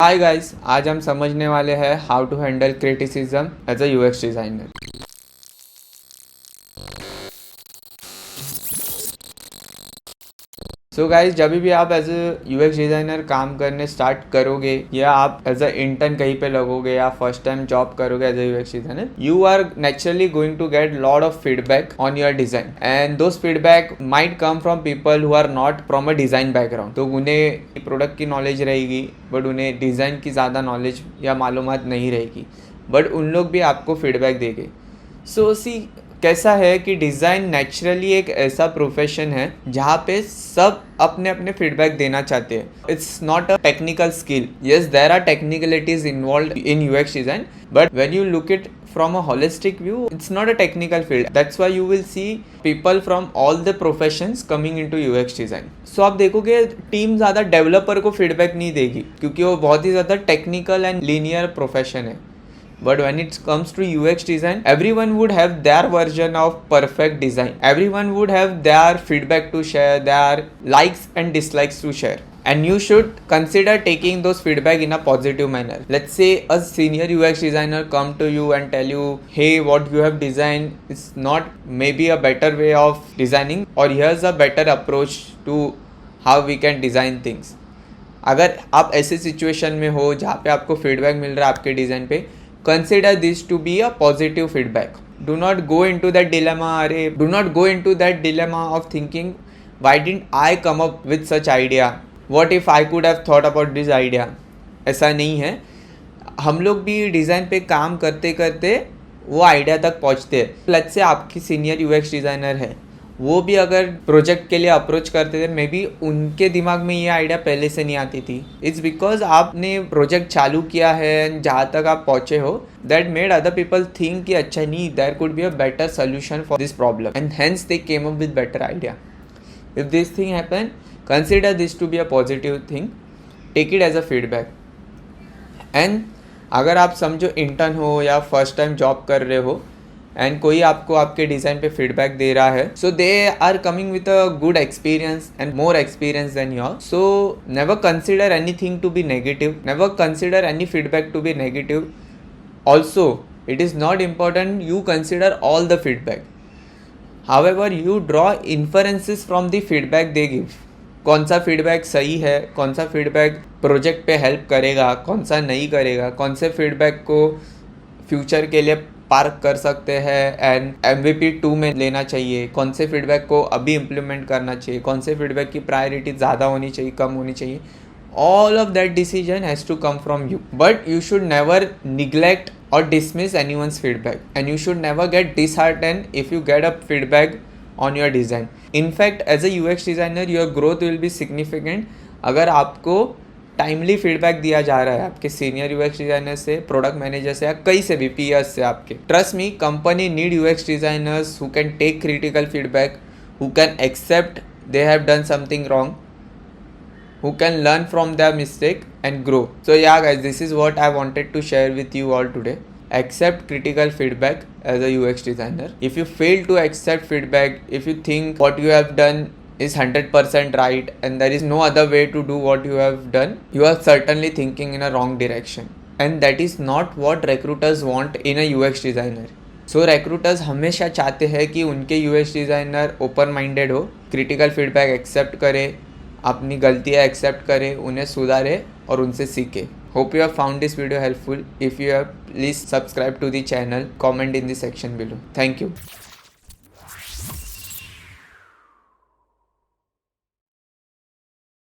Hi guys, आज हम समझने वाले हैं how to handle criticism as a UX designer. So guys, जब भी आप एज अ यूएक्स डिज़ाइनर काम करने स्टार्ट करोगे या आप एज अ इंटर्न कहीं पे लगोगे या फर्स्ट टाइम जॉब करोगे as a UX designer, you are naturally going to get lot of feedback on your design and those feedback might come from people who are not from a design background. तो उन्हें product की knowledge रहेगी but उन्हें design की ज़्यादा knowledge या मालूमात नहीं रहेगी, बट उन लोग भी आपको फीडबैक देंगे। सो सी कैसा है कि डिज़ाइन नेचुरली एक ऐसा प्रोफेशन है जहाँ पे सब अपने अपने फीडबैक देना चाहते हैं। It's not a technical skill. Yes, there are technicalities involve in UX design, but when you look it from a holistic view, it's not a technical field. That's why you will see people from all the professions coming into UX design. So आप देखोगे team ज़्यादा developer को feedback नहीं देगी क्योंकि वो बहुत ही ज़्यादा टेक्निकल एंड लीनियर प्रोफेशन है। But when it comes to UX design, everyone would have their version of perfect design. Everyone would have their feedback to share, their likes and dislikes to share. And you should consider taking those feedback in a positive manner. Let's say a senior UX designer come to you and tell you, hey, what you have designed is not maybe a better way of designing, or here's a better approach to how we can design things. अगर आप ऐसे situation में हो जहाँ पे आपको feedback मिल रहा है आपके डिज़ाइन पे, consider this to be a positive feedback. Do not go into that dilemma. Do not go into that dilemma of thinking, why didn't I come up with such idea? What if I could have thought about this idea? ऐसा नहीं है। हम लोग भी design पे काम करते करते वो आइडिया तक पहुँचते हैं। लेट्स से आपकी सीनियर यूएक्स डिज़ाइनर है, वो भी अगर प्रोजेक्ट के लिए अप्रोच करते थे, मे बी उनके दिमाग में ये आइडिया पहले से नहीं आती थी। इट्स बिकॉज आपने प्रोजेक्ट चालू किया है, जहाँ तक आप पहुँचे हो, that made other people think कि अच्छा नहीं, there could be a better solution for this problem and hence they came up with better idea. If this thing happen, consider this to be a positive thing, take it as a feedback. And अगर आप समझो intern हो या first time job कर रहे हो and कोई आपको आपके डिज़ाइन पे फीडबैक दे रहा है, so they are coming with a good experience and more experience than your, so never consider anything to be negative, never consider any feedback to be negative. Also, it is not important you consider all the feedback. However, you draw inferences from the feedback they give. कौन सा feedback सही है, कौन सा feedback project पे help करेगा, कौन सा नहीं करेगा, कौन से फीडबैक को फ्यूचर के लिए पार्क कर सकते हैं एंड MVP 2 में लेना चाहिए, कौन से फीडबैक को अभी इम्प्लीमेंट करना चाहिए, कौन से फीडबैक की प्रायोरिटी ज़्यादा होनी चाहिए, कम होनी चाहिए. All of that decision has to come from you. But you should never neglect or dismiss anyone's feedback. And you should never get disheartened if you get a feedback on your design. In fact, as a UX designer, your growth will be significant अगर आपको timely feedback दिया जा रहा है आपके senior UX designer से, product manager से या कई से भी पीयर्स से आपके. Trust me, company need UX designers who can take critical feedback, who can accept they have done something wrong, who can learn from their mistake and grow. So yeah guys, this is what I wanted to share with you all today. Accept critical feedback as a UX designer. If you fail to accept feedback, if you think what you have done is 100% right and there is no other way to do what you have done, you are certainly thinking in a wrong direction. And that is not what recruiters want in a UX designer. So recruiters हमेशा चाहते हैं कि उनके UX designer open minded हो, critical feedback accept करे, अपनी गलतियाँ accept करे, उन्हें सुधारे और उनसे सीखे. Hope you have found this video helpful. If you have, please subscribe to the channel, comment in the section below. Thank you.